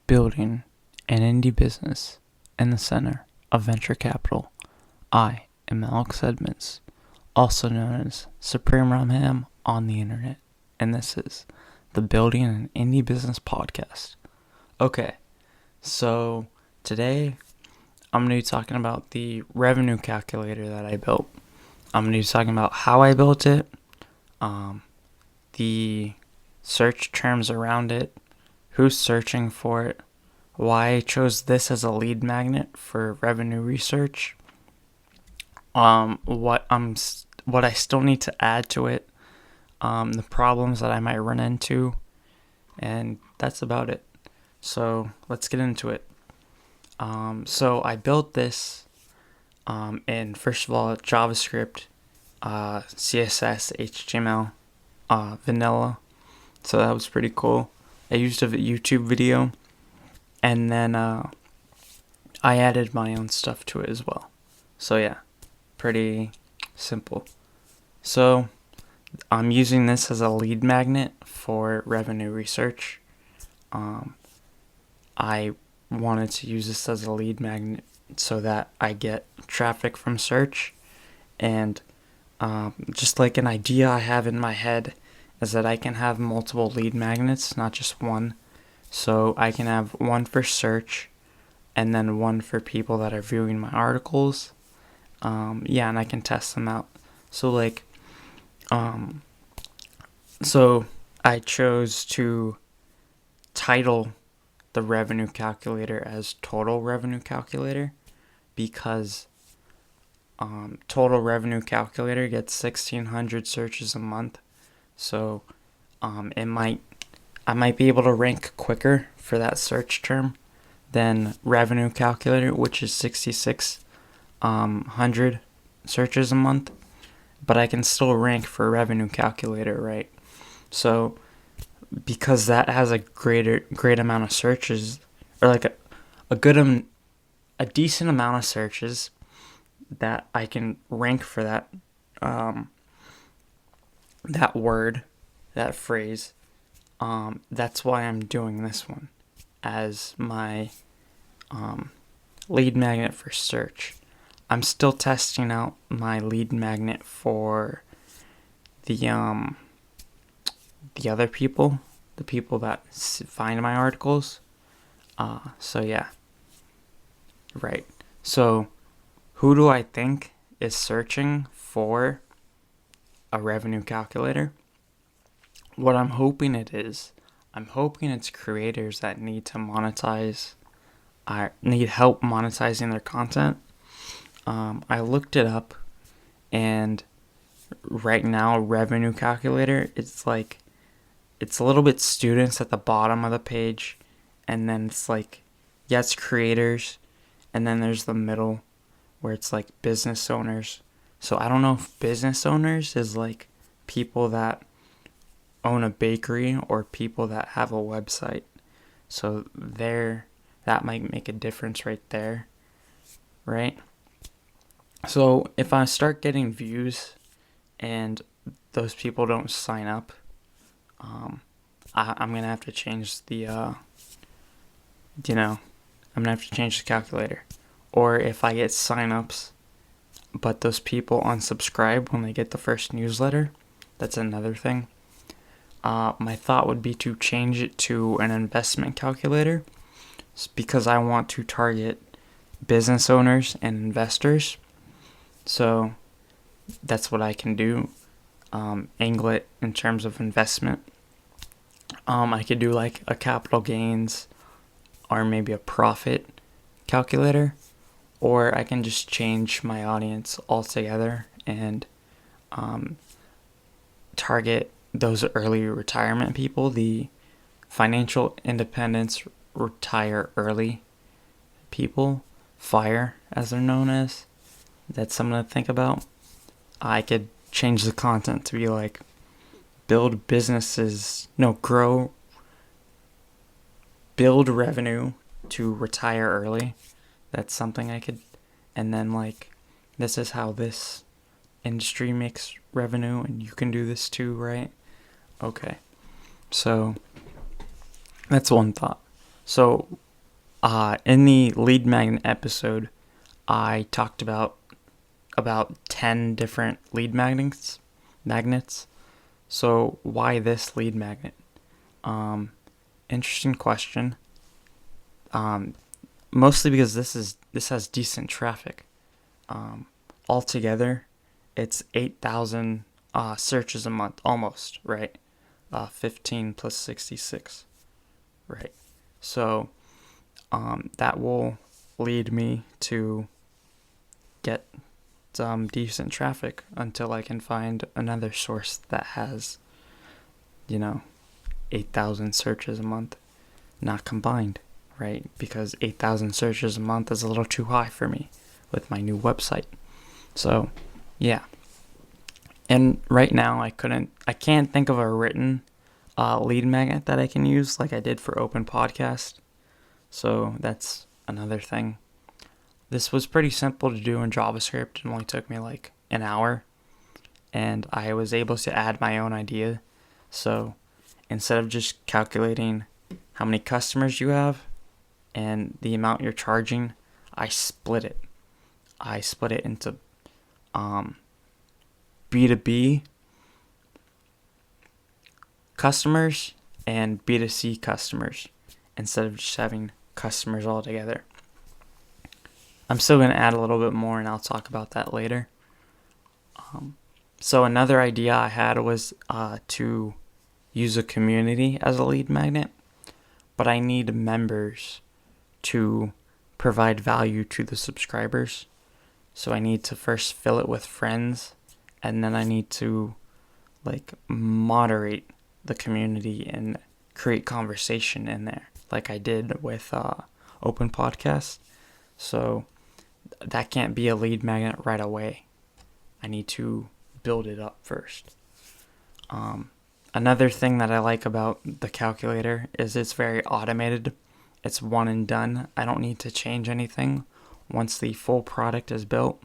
building an indie business in the center of venture capital. I am Alex Edmonds, also known as SupremeRumHam on the internet, and this is the Building an Indie Business podcast. Okay, so today I'm going to be talking about the revenue calculator that I built. I'm going to be talking about how I built it, the search terms around it, who's searching for it, why I chose this as a lead magnet for revenue research, what I still need to add to it, the problems that I might run into, and that's about it. So let's get into it. So I built this in, first of all, JavaScript, CSS, HTML, vanilla. So that was pretty cool. I used a YouTube video, and then I added my own stuff to it as well. So yeah, pretty simple. So I'm using this as a lead magnet for revenue research. I wanted to use this as a lead magnet so that I get traffic from search, and just like an idea I have in my head is that I can have multiple lead magnets, not just one. So I can have one for search and then one for people that are viewing my articles. And I can test them out. So so I chose to title the revenue calculator as total revenue calculator because total revenue calculator gets 1,600 searches a month. So I might be able to rank quicker for that search term than revenue calculator, which is 6,600 searches a month, but I can still rank for revenue calculator, right? So because that has a great amount of searches, or like a decent amount of searches, that I can rank for that that word, that phrase. That's why I'm doing this one as my lead magnet for search. I'm still testing out my lead magnet for the other people, the people that find my articles. So yeah, right. So who do I think is searching for a revenue calculator? What I'm hoping it's creators that need to monetize, need help monetizing their content. I looked it up, and right now, revenue calculator, it's a little bit students at the bottom of the page, and then it's it's creators, and then there's the middle where it's business owners. So I don't know if business owners is people that own a bakery or people that have a website. So that might make a difference right there, right? So if I start getting views and those people don't sign up, I'm gonna have to change the I'm gonna have to change the calculator. Or if I get signups but those people unsubscribe when they get the first newsletter, that's another thing. My thought would be to change it to an investment calculator because I want to target business owners and investors. So that's what I can do. Angle it in terms of investment. I could do a capital gains or maybe a profit calculator, or I can just change my audience altogether and target those early retirement people, the financial independence, retire early people, FIRE as they're known as. That's something to think about. I could change the content to be build revenue to retire early. That's something I could, and then this is how this industry makes revenue, and you can do this too, right? Okay, so that's one thought. So, in the lead magnet episode, I talked about 10 different lead magnets. So why this lead magnet? Interesting question. Mostly because this has decent traffic. Altogether, it's 8,000 searches a month, almost, right? 15 plus 66, right? So that will lead me to get some decent traffic until I can find another source that has, 8,000 searches a month, not combined, right? Because 8,000 searches a month is a little too high for me with my new website. So, yeah. And right now I can't think of a written lead magnet that I can use like I did for Open Podcast. So that's another thing. This was pretty simple to do in JavaScript. It only took me like an hour. And I was able to add my own idea. So instead of just calculating how many customers you have and the amount you're charging, I split it. I split it into B2B customers and B2C customers instead of just having customers all together. I'm still going to add a little bit more, and I'll talk about that later. So another idea I had was to use a community as a lead magnet, but I need members to provide value to the subscribers. So I need to first fill it with friends, and then I need to moderate the community and create conversation in there, like I did with Open Podcast. So that can't be a lead magnet right away. I need to build it up first. Another thing that I like about the calculator is it's very automated. It's one and done. I don't need to change anything once the full product is built.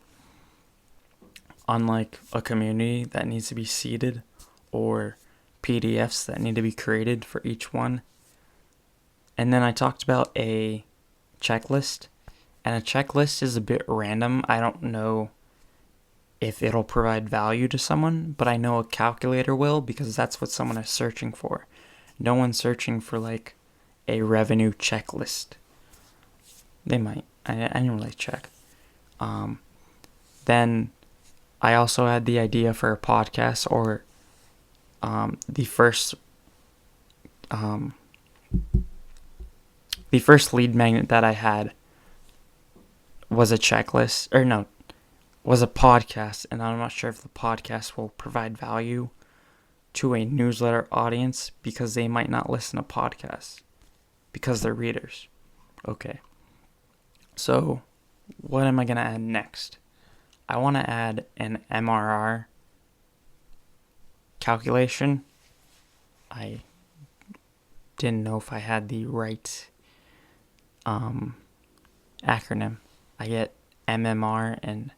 Unlike a community that needs to be seeded or PDFs that need to be created for each one. And then I talked about a checklist. And a checklist is a bit random. I don't know if it'll provide value to someone, but I know a calculator will because that's what someone is searching for. No one's searching for a revenue checklist. They might. I didn't really check. Then I also had the idea for a podcast, or the first lead magnet that I had was a checklist, was a podcast, and I'm not sure if the podcast will provide value to a newsletter audience because they might not listen to podcasts because they're readers. Okay. So what am I going to add next? I want to add an MRR calculation. I didn't know if I had the right acronym. I get MMR and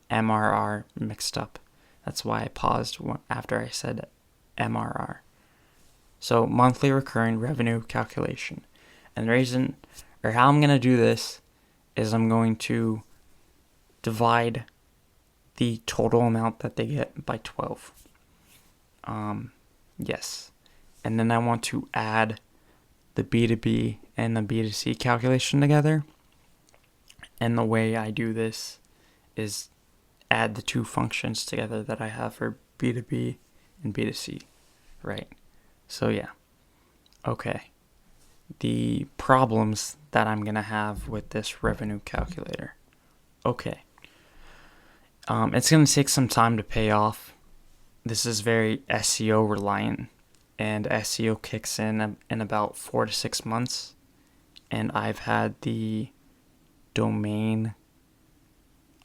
MRR mixed up. That's why I paused after I said MRR. So monthly recurring revenue calculation. And the reason, or how I'm going to do this, is I'm going to divide the total amount that they get by 12. Yes. And then I want to add the B2B and the B2C calculation together. And the way I do this is add the two functions together that I have for B2B and B2C, right? So yeah. Okay. The problems that I'm going to have with this revenue calculator. Okay. It's going to take some time to pay off. This is very SEO reliant, and SEO kicks in about 4 to 6 months. And I've had the domain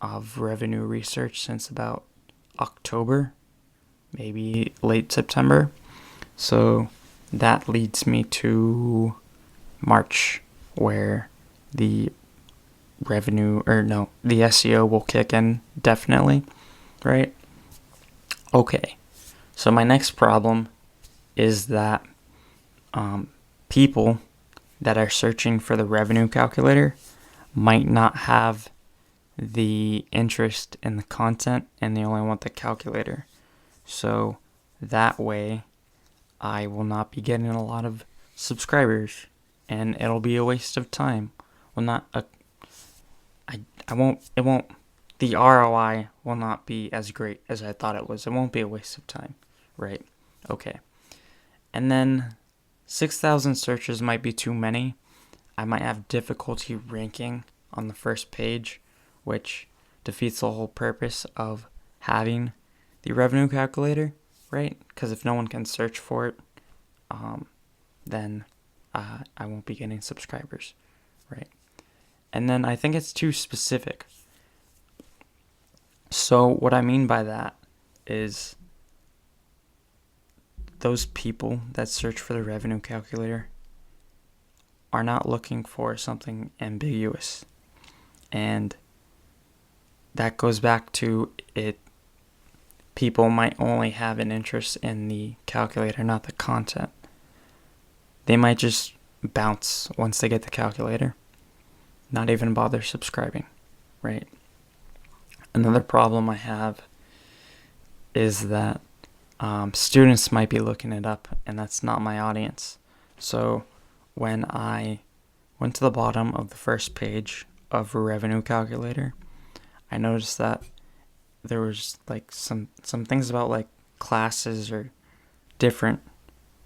of revenue research since about October, maybe late September. So that leads me to March, where the the SEO will kick in definitely, right? Okay, so my next problem is that people that are searching for the revenue calculator might not have the interest in the content and they only want the calculator. So that way I will not be getting a lot of subscribers and it'll be a waste of time. Well, not a, I won't, it won't, the ROI will not be as great as I thought it was. It won't be a waste of time, right? Okay. And then 6,000 searches might be too many. I might have difficulty ranking on the first page, which defeats the whole purpose of having the revenue calculator, right? Because if no one can search for it, then I won't be getting subscribers, right? And then I think it's too specific. So what I mean by that is those people that search for the revenue calculator are not looking for something ambiguous. And that goes back to it. People might only have an interest in the calculator, not the content. They might just bounce once they get the calculator, not even bother subscribing, right? Another problem I have is that students might be looking it up, and that's not my audience. So when I went to the bottom of the first page of a revenue calculator, I noticed that there was like some things about like classes or different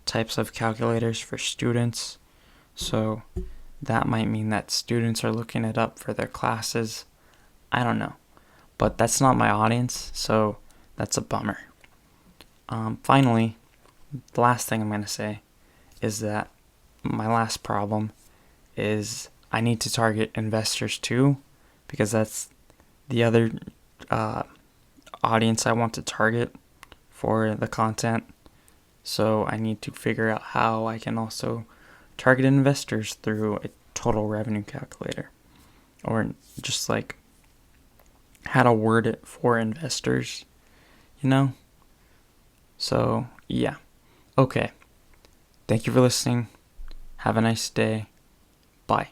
types of calculators for students. So that might mean that students are looking it up for their classes. I don't know. But that's not my audience, so that's a bummer. Finally, the last thing I'm going to say is that my last problem is I need to target investors too, because that's the other audience I want to target for the content. So I need to figure out how I can also target investors through a total revenue calculator, or just like how to word it for investors, you know? So, yeah. Okay. Thank you for listening. Have a nice day. Bye.